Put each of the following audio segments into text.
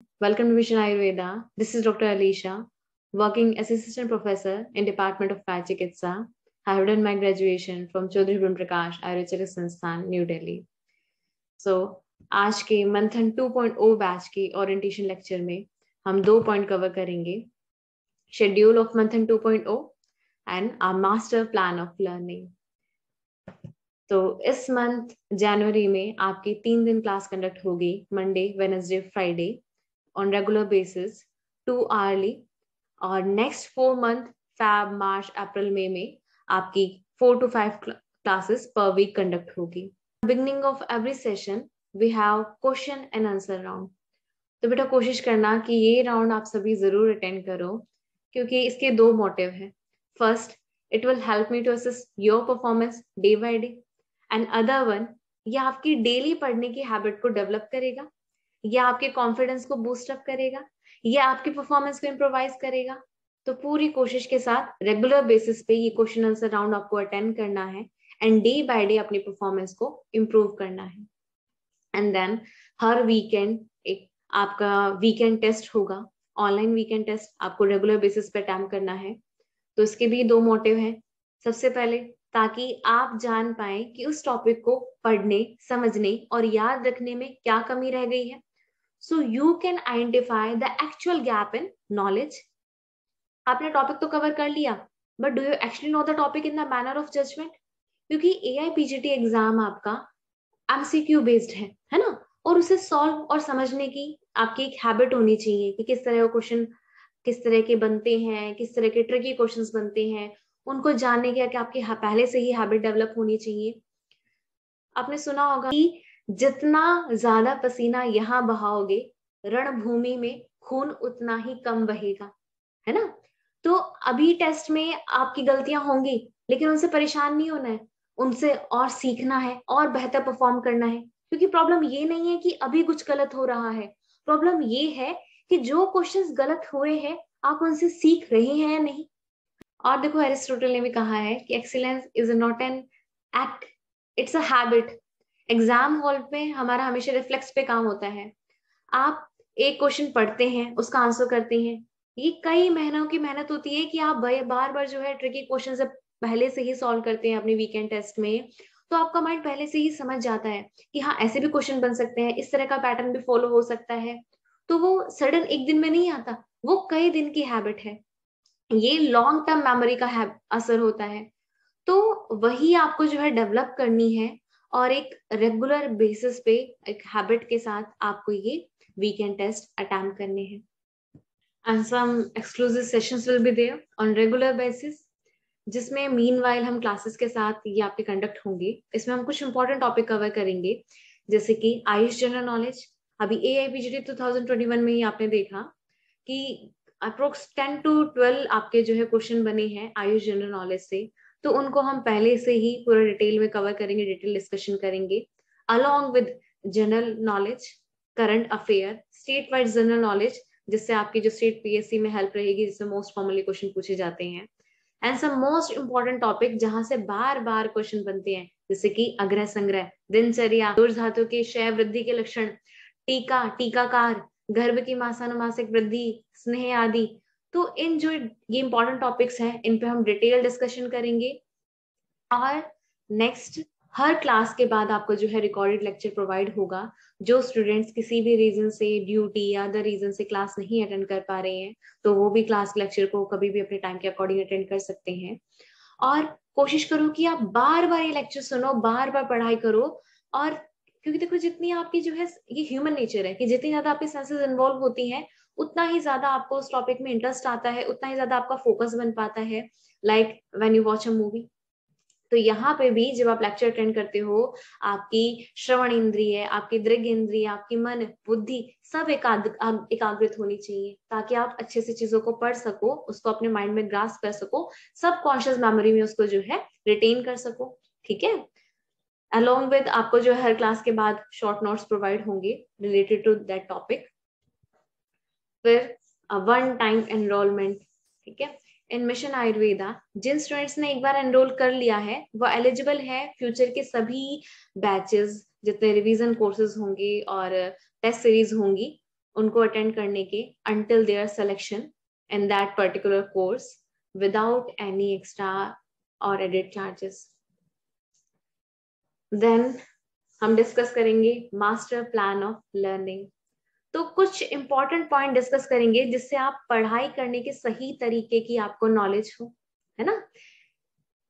Welcome to Mission Ayurveda. This is Dr. Alisha, working as assistant professor in Department of Kai Chikitsa. I have done my graduation from Chaudhary Brum Prakash Ayurvedic Sansthan, New Delhi. So, आज के मंथन 2.0 batch के orientation lecture में हम 2 point cover करेंगे, schedule of Manthan 2.0 and our master plan of learning. तो इस month जनवरी में आपकी 3 दिन क्लास कंडक्ट होगी, Monday, Wednesday, Friday on regular basis, 2 hourly, और next 4 month Feb, March, April, May में आपकी 4 to 5 classes per week conduct होगी। Beginning of every session we have question and answer round। तो बेटा कोशिश करना कि ये राउंड आप सभी जरूर अटेंड करो, क्योंकि इसके 2 मोटिव है। First, it will help me to assess your performance day by day, and other one, ये आपकी डेली पढ़ने की हैबिट को डेवलप करेगा, या आपके कॉन्फिडेंस को बूस्ट अप करेगा, या आपकी परफॉर्मेंस को इम्प्रोवाइज करेगा। तो पूरी कोशिश के साथ रेगुलर बेसिस पे ये क्वेश्चन आंसर राउंड आपको अटेंड करना है एंड डे बाय डे अपनी परफॉर्मेंस को इम्प्रूव करना है। एंड देन हर वीकेंड एक आपका वीकेंड टेस्ट होगा, ऑनलाइन वीकेंड टेस्ट आपको रेगुलर बेसिस पे अटेम्प्ट करना है। तो इसके भी 2 मोटिव है। सबसे पहले ताकि आप जान पाए कि उस टॉपिक को पढ़ने, समझने और याद रखने में क्या कमी रह गई है। So you can identify the actual gap in knowledge। आपने टॉपिक तो कवर कर लिया, but do you actually know the topic in the manner of judgment? क्योंकि AIPGT एग्जाम आपका MCQ बेस्ड है ना, और उसे सॉल्व और समझने की आपकी एक हैबिट होनी चाहिए कि किस तरह का क्वेश्चन किस तरह के बनते हैं, किस तरह के ट्रिकी क्वेश्चंस बनते हैं, उनको जानने की आपकी पहले से ही हैबिट डेवलप होनी चाहिए। आपने सुना होगा कि जितना ज्यादा पसीना यहाँ बहाओगे, रणभूमि में खून उतना ही कम बहेगा, है ना। तो अभी टेस्ट में आपकी गलतियां होंगी, लेकिन उनसे परेशान नहीं होना है, उनसे और सीखना है और बेहतर परफॉर्म करना है। क्योंकि प्रॉब्लम ये नहीं है कि अभी कुछ गलत हो रहा है, प्रॉब्लम ये है कि जो क्वेश्चंस गलत हुए हैं आप उनसे सीख रहे हैं या नहीं। और देखो, एरिस्टोटल ने भी कहा है कि excellence is not an act, it's a habit. Exam hall पे हमारा हमेशा रिफ्लेक्स पे काम होता है। आप एक क्वेश्चन पढ़ते हैं, उसका आंसर करते हैं, ये कई महीनों की मेहनत होती है कि आप बार बार जो है ट्रिकी क्वेश्चन से पहले से ही सॉल्व करते हैं अपने वीकेंड टेस्ट में। तो आपका माइंड पहले से ही समझ जाता है कि हाँ, ऐसे भी क्वेश्चन बन सकते हैं, इस तरह का पैटर्न भी फॉलो हो सकता है। तो वो सडन एक दिन में नहीं आता, वो कई दिन की हैबिट है, ये लॉन्ग टर्म मेमोरी का असर होता है। तो वही आपको जो है डेवलप करनी है, और एक रेगुलर बेसिस पे एक हैबिट के साथ आपको ये वीकेंड टेस्ट अटेम्प्ट करने हैं। And some exclusive sessions will be there on regular basis, जिसमें मीनवाइल हम क्लासेस के साथ ये आपके कंडक्ट होंगे। इसमें हम कुछ इंपॉर्टेंट टॉपिक कवर करेंगे, जैसे कि आयुष जनरल नॉलेज। अभी AIPGT 2021 में ही आपने देखा कि अप्रोक्स 10 to 12 आपके जो है क्वेश्चन बने हैं आयुष जनरल नॉलेज से। तो उनको हम पहले से ही पूरा डिटेल में कवर करेंगे, डिटेल डिस्कशन करेंगे, along with general knowledge, current affair, state wide general knowledge, जिससे आपकी जो स्टेट PSC में हेल्प रहेगी, जिससे मोस्ट कॉमनली क्वेश्चन पूछे जाते हैं, and some most important topic जहां से बार बार क्वेश्चन बनते हैं, जैसे कि अग्रह संग्रह, दिनचर्या, धातु के क्षय वृद्धि के लक्षण, टीका, टीकाकार, गर्भ की मासानुमासिक वृद्धि, स्नेह आदि। तो इन जो ये इंपॉर्टेंट टॉपिक्स हैं, इन पे हम डिटेल डिस्कशन करेंगे। और नेक्स्ट, हर क्लास के बाद आपको जो है रिकॉर्डेड लेक्चर प्रोवाइड होगा। जो स्टूडेंट्स किसी भी रीजन से, ड्यूटी या अदर रीजन से क्लास नहीं अटेंड कर पा रहे हैं, तो वो भी क्लास लेक्चर को कभी भी अपने टाइम के अकॉर्डिंग अटेंड कर सकते हैं। और कोशिश करो कि आप बार बार ये लेक्चर सुनो, बार बार पढ़ाई करो। और क्योंकि देखो, जितनी आपकी जो है ये ह्यूमन नेचर है कि जितनी ज्यादा आपकी सेंसेस इन्वॉल्व होती हैं, उतना ही ज्यादा आपको उस टॉपिक में इंटरेस्ट आता है, उतना ही ज्यादा आपका फोकस बन पाता है। Like when you watch a movie, तो यहाँ पे भी जब आप लेक्चर अटेंड करते हो, आपकी श्रवण इंद्रिय, आपकी दृग इंद्रिय, आपकी मन, बुद्धि सब एकाग्रित होनी चाहिए, ताकि आप अच्छे से चीजों को पढ़ सको, उसको अपने माइंड में ग्रास्प कर सको, सब कॉन्शियस मेमोरी में उसको जो है रिटेन कर सको। ठीक है। अलोंग विद आपको जो है हर क्लास के बाद शॉर्ट नोट्स प्रोवाइड होंगे रिलेटेड टू दैट टॉपिक। फिर वन टाइम एनरोलमेंट। ठीक है। इन मिशन आयुर्वेदा जिन स्टूडेंट्स ने एक बार एनरोल कर लिया है, वो एलिजिबल है फ्यूचर के सभी बैचेस, जितने रिवीजन कोर्सेज होंगे और टेस्ट सीरीज होंगी, उनको अटेंड करने के until their selection in that particular course without any extra or added charges. Then हम डिस्कस करेंगे मास्टर प्लान ऑफ लर्निंग। तो कुछ इंपॉर्टेंट पॉइंट डिस्कस करेंगे जिससे आप पढ़ाई करने के सही तरीके की आपको नॉलेज हो, है ना।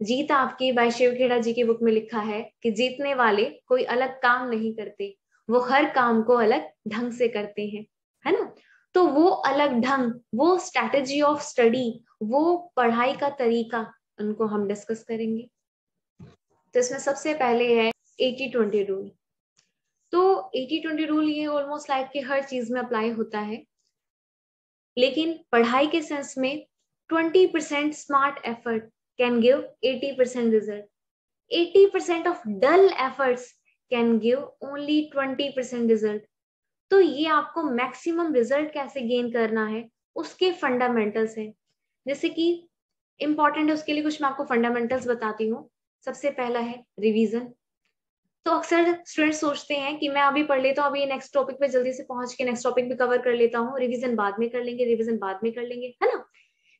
जीत आपकी बाय शिव खेड़ा जी की बुक में लिखा है कि जीतने वाले कोई अलग काम नहीं करते, वो हर काम को अलग ढंग से करते हैं, है ना। तो वो अलग ढंग, वो स्ट्रैटेजी ऑफ स्टडी, वो पढ़ाई का तरीका, उनको हम डिस्कस करेंगे। तो इसमें सबसे पहले है 80-20 रूल। तो 80-20 रूल ये ऑलमोस्ट लाइफ के हर चीज में अप्लाई होता है, लेकिन पढ़ाई के सेंस में 20% smart effort can give 80% result, 80% of dull efforts can give only 20% result. तो ये आपको मैक्सिमम रिजल्ट कैसे गेन करना है उसके फंडामेंटल्स है। जैसे कि इंपॉर्टेंट है, उसके लिए कुछ मैं आपको फंडामेंटल्स बताती हूँ। सबसे पहला है रिवीजन। तो अक्सर स्टूडेंट्स सोचते हैं कि मैं अभी पढ़ लेता हूँ, अभी नेक्स्ट टॉपिक पे जल्दी से पहुंच के नेक्स्ट टॉपिक भी कवर कर लेता हूँ, रिवीजन बाद में कर लेंगे, रिवीजन बाद में कर लेंगे, है ना।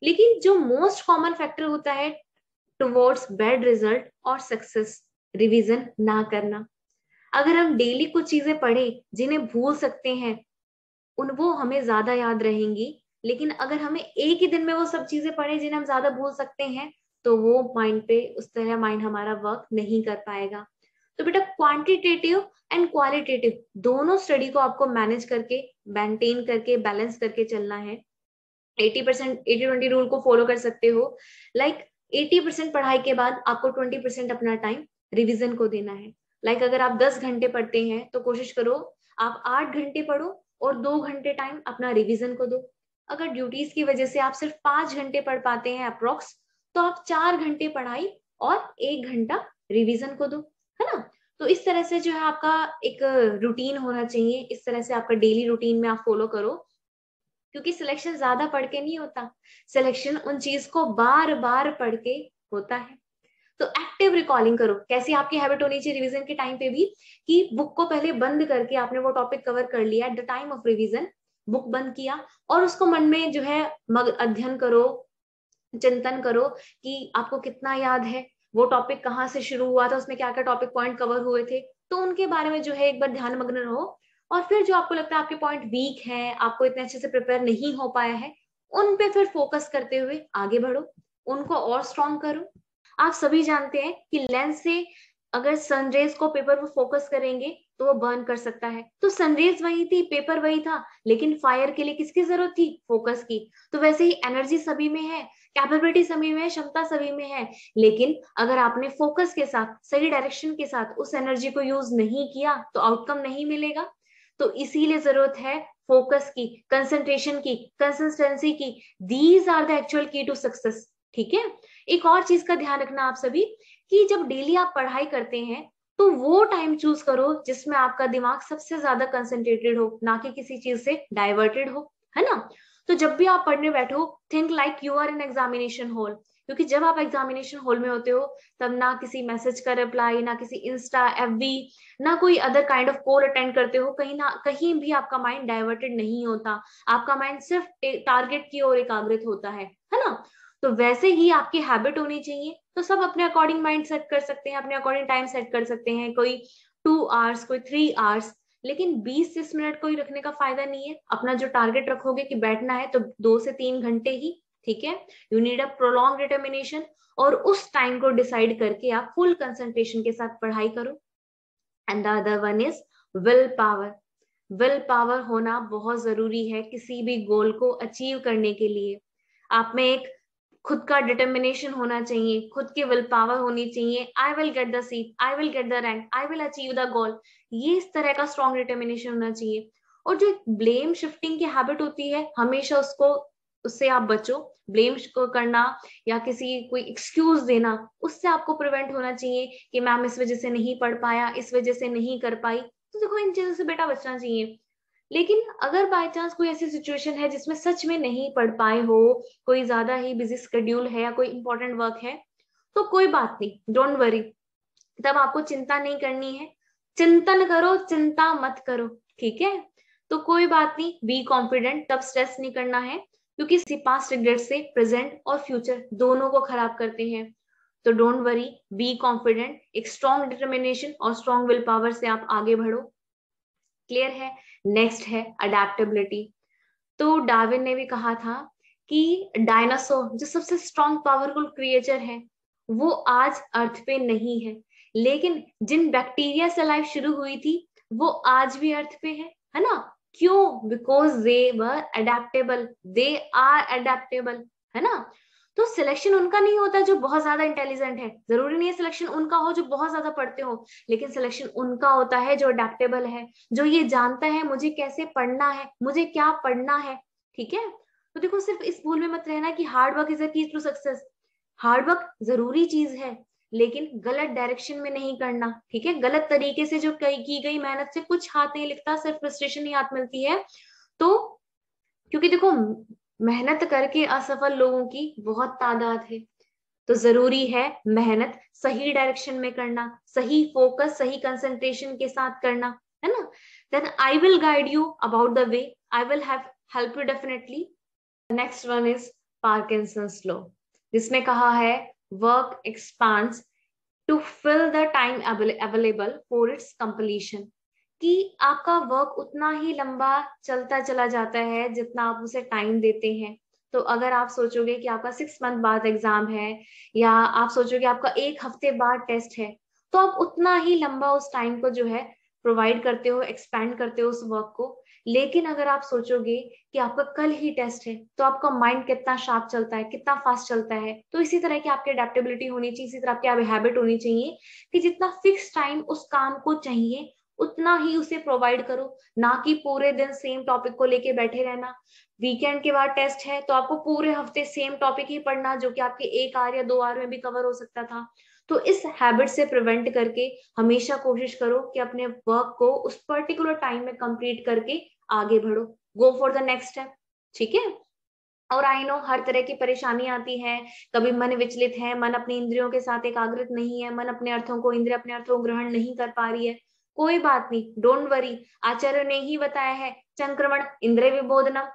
लेकिन जो मोस्ट कॉमन फैक्टर होता है टुवर्ड्स बैड रिजल्ट और सक्सेस, रिवीजन ना करना। अगर हम डेली कुछ चीजें पढ़े जिन्हें भूल सकते हैं, वो हमें ज्यादा याद रहेंगी, लेकिन अगर हमें एक ही दिन में वो सब चीजें पढ़े जिन्हें हम ज्यादा भूल सकते हैं, तो वो माइंड पे उस तरह माइंड हमारा वर्क नहीं कर पाएगा। तो बेटा क्वांटिटेटिव एंड क्वालिटेटिव दोनों स्टडी को आपको मैनेज करके, मेंटेन करके, बैलेंस करके चलना है। 80% 80-20 रूल को फॉलो कर सकते हो। लाइक 80% पढ़ाई के बाद आपको 20% अपना टाइम रिवीजन को देना है। लाइक अगर आप 10 घंटे पढ़ते हैं तो कोशिश करो आप 8 घंटे पढ़ो और 2 घंटे टाइम अपना रिवीजन को दो। अगर ड्यूटीज की वजह से आप सिर्फ 5 घंटे पढ़ पाते हैं अप्रोक्स, तो आप 4 घंटे पढ़ाई और 1 घंटा रिवीजन को दो, है ना। तो इस तरह से जो है आपका एक रूटीन होना चाहिए, इस तरह से आपका डेली रूटीन में आप फॉलो करो, क्योंकि सिलेक्शन ज्यादा पढ़ के नहीं होता, सिलेक्शन उन चीज को बार बार पढ़ के होता है। तो एक्टिव रिकॉलिंग करो। कैसी आपकी हैबिट होनी चाहिए रिवीजन के टाइम पे भी, कि बुक को पहले बंद करके आपने वो टॉपिक कवर कर लिया at the time of revision, book बंद किया और उसको मन में जो है अध्ययन करो, चिंतन करो कि आपको कितना याद है, वो टॉपिक कहाँ से शुरू हुआ था, उसमें क्या क्या टॉपिक पॉइंट कवर हुए थे, तो उनके बारे में जो है एक बार ध्यान मग्न रहो। और फिर जो आपको लगता है आपके पॉइंट वीक है, आपको इतने अच्छे से प्रिपेयर नहीं हो पाया है, उन पे फिर फोकस करते हुए आगे बढ़ो, उनको और स्ट्रॉन्ग करो। आप सभी जानते हैं कि लेंस से अगर सनरेज को पेपर पर फोकस करेंगे तो वो बर्न कर सकता है। तो सनरेज वही थी, पेपर वही था, लेकिन फायर के लिए किसकी जरूरत थी? फोकस की। तो वैसे ही एनर्जी सभी में है, कैपेबिलिटी सभी में है, क्षमता सभी में है, लेकिन अगर आपने फोकस के साथ, सही डायरेक्शन के साथ उस एनर्जी को यूज नहीं किया तो आउटकम नहीं मिलेगा। तो इसीलिए जरूरत है फोकस की, कंसंट्रेशन की, कंसिस्टेंसी की। दीज आर द एक्चुअल की टू सक्सेस। ठीक है। एक और चीज का ध्यान रखना आप सभी, कि जब डेली आप पढ़ाई करते हैं तो वो टाइम चूज करो जिसमें आपका दिमाग सबसे ज्यादा कंसंट्रेटेड हो, ना कि किसी चीज से डाइवर्टेड हो, है ना। तो जब भी आप पढ़ने बैठो, think like you are in examination hall, क्योंकि जब आप एग्जामिनेशन हॉल में होते हो तब ना किसी मैसेज का रिप्लाई, ना किसी इंस्टा, एफबी, ना कोई other kind of core attend करते हो, कहीं ना कहीं भी आपका माइंड डाइवर्टेड नहीं होता, आपका माइंड सिर्फ टारगेट की ओर एकाग्रित होता है ना। तो वैसे ही आपकी हैबिट होनी चाहिए। तो सब अपने अकॉर्डिंग माइंड सेट कर सकते हैं, अपने अकॉर्डिंग टाइम सेट कर सकते हैं, कोई 2 आवर्स, कोई 3 आवर्स, लेकिन 20-30 मिनट को ही रखने का फायदा नहीं है। अपना जो टारगेट रखोगे कि बैठना है तो 2 से 3 घंटे ही, ठीक है। You need a prolong determination, और उस टाइम को डिसाइड करके आप फुल कंसंट्रेशन के साथ पढ़ाई करो। And the other one is will power. Will power होना बहुत जरूरी है किसी भी गोल को अचीव करने के लिए। आप में एक खुद का डिटर्मिनेशन होना चाहिए, खुद की विल पावर होनी चाहिए। I will get the seat, I will get the rank, I will achieve the goal, ये इस तरह का स्ट्रॉन्ग डिटर्मिनेशन होना चाहिए। और जो ब्लेम शिफ्टिंग की हैबिट होती है, हमेशा उससे आप बचो। ब्लेम को करना या किसी कोई एक्सक्यूज देना, उससे आपको प्रिवेंट होना चाहिए कि मैम इस वजह से नहीं पढ़ पाया, इस वजह से नहीं कर पाई। तो देखो इन चीजों से बेटा बचना चाहिए। लेकिन अगर बाय चांस कोई ऐसी सिचुएशन है जिसमें सच में नहीं पढ़ पाए हो, कोई ज्यादा ही बिजी शेड्यूल है या कोई इंपॉर्टेंट वर्क है, तो कोई बात नहीं, डोंट वरी। तब आपको चिंता नहीं करनी है, चिंतन करो, चिंता मत करो, ठीक है। तो कोई बात नहीं, बी कॉन्फिडेंट, तब स्ट्रेस नहीं करना है, क्योंकि पास्ट रिग्रेट से प्रेजेंट और फ्यूचर दोनों को खराब करते हैं। तो डोंट वरी, बी कॉन्फिडेंट, एक स्ट्रॉन्ग डिटर्मिनेशन और स्ट्रॉन्ग विल पावर से आप आगे बढ़ो। क्लियर है? नेक्स्ट है अडेप्टेबिलिटी। तो डार्विन ने भी कहा था कि डायनासोर जो सबसे स्ट्रॉन्ग पावरफुल क्रिएचर है वो आज अर्थ पे नहीं है, लेकिन जिन बैक्टीरिया से लाइफ शुरू हुई थी वो आज भी अर्थ पे है ना? क्यों? Because they were adaptable, they are adaptable, है ना? तो सिलेक्शन उनका नहीं होता जो बहुत ज्यादा इंटेलिजेंट है, जरूरी नहीं है सिलेक्शन उनका हो जो बहुत ज्यादा पढ़ते हो, लेकिन सिलेक्शन उनका होता है जो अडेप्टेबल है, जो ये जानता है मुझे कैसे पढ़ना है, मुझे क्या पढ़ना है। ठीक है? तो देखो, सिर्फ इस भूल में मत रहना कि हार्ड वर्क इज अ की टू सक्सेस। हार्ड वर्क जरूरी चीज है, लेकिन गलत डायरेक्शन में नहीं करना। ठीक है? गलत तरीके से जो की गई मेहनत से कुछ हाथ नहीं लिखता, सिर्फ फ्रस्ट्रेशन ही हाथ मिलती है। तो क्योंकि देखो, मेहनत करके असफल लोगों की बहुत तादाद है, तो जरूरी है मेहनत सही डायरेक्शन में करना, सही फोकस, सही कंसंट्रेशन के साथ करना, है ना? Then I will guide you about the way, I will have help you definitely. Next one is Parkinson's law, जिसमें कहा है work expands to fill the time available for its completion, कि आपका वर्क उतना ही लंबा चलता चला जाता है जितना आप उसे टाइम देते हैं। तो अगर आप सोचोगे कि आपका 6 मंथ बाद एग्जाम है, या आप सोचोगे आपका 1 हफ्ते बाद टेस्ट है, तो आप उतना ही लंबा उस टाइम को जो है प्रोवाइड करते हो, एक्सपेंड करते हो उस वर्क को। लेकिन अगर आप सोचोगे कि आपका कल ही टेस्ट है, तो आपका माइंड कितना शार्प चलता है, कितना फास्ट चलता है। तो इसी तरह की आपकी अडेप्टेबिलिटी होनी चाहिए, इसी तरह आपकी हैबिट होनी चाहिए कि जितना फिक्स टाइम उस काम को चाहिए उतना ही उसे प्रोवाइड करो, ना कि पूरे दिन सेम टॉपिक को लेके बैठे रहना। वीकेंड के बाद टेस्ट है तो आपको पूरे हफ्ते सेम टॉपिक ही पढ़ना, जो कि आपके 1 आवर या 2 आवर में भी कवर हो सकता था। तो इस हैबिट से प्रिवेंट करके हमेशा कोशिश करो कि अपने वर्क को उस पर्टिकुलर टाइम में कंप्लीट करके आगे बढ़ो, go for the next step. ठीक है? और आई नो हर तरह की परेशानी आती है, कभी मन विचलित है, मन अपनी इंद्रियों के साथ एकाग्रित नहीं है, मन अपने अर्थों को, इंद्रिय अपने अर्थों को ग्रहण नहीं कर पा रही है। कोई बात नहीं, डोंट वरी, आचार्य ने ही बताया है संक्रमण इंद्रिय विबोधनम,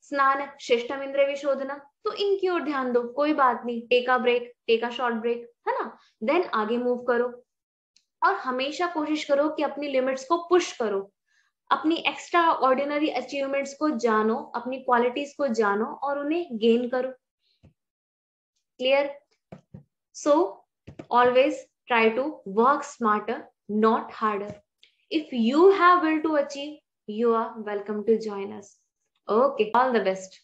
स्नान शिष्टम इंद्रिय विशोधनम, तो इनकी ओर ध्यान दो, कोई बात नहीं, take a break, take a short break, है ना? देन आगे मूव करो, और हमेशा कोशिश करो कि अपनी लिमिट्स को पुश करो, अपनी एक्स्ट्रा ऑर्डिनरी अचीवमेंट्स को जानो, अपनी क्वालिटीज को जानो और उन्हें गेन करो। Clear? So always try to work smarter, not harder. If you have will to achieve, you are welcome to join us. Okay, all the best.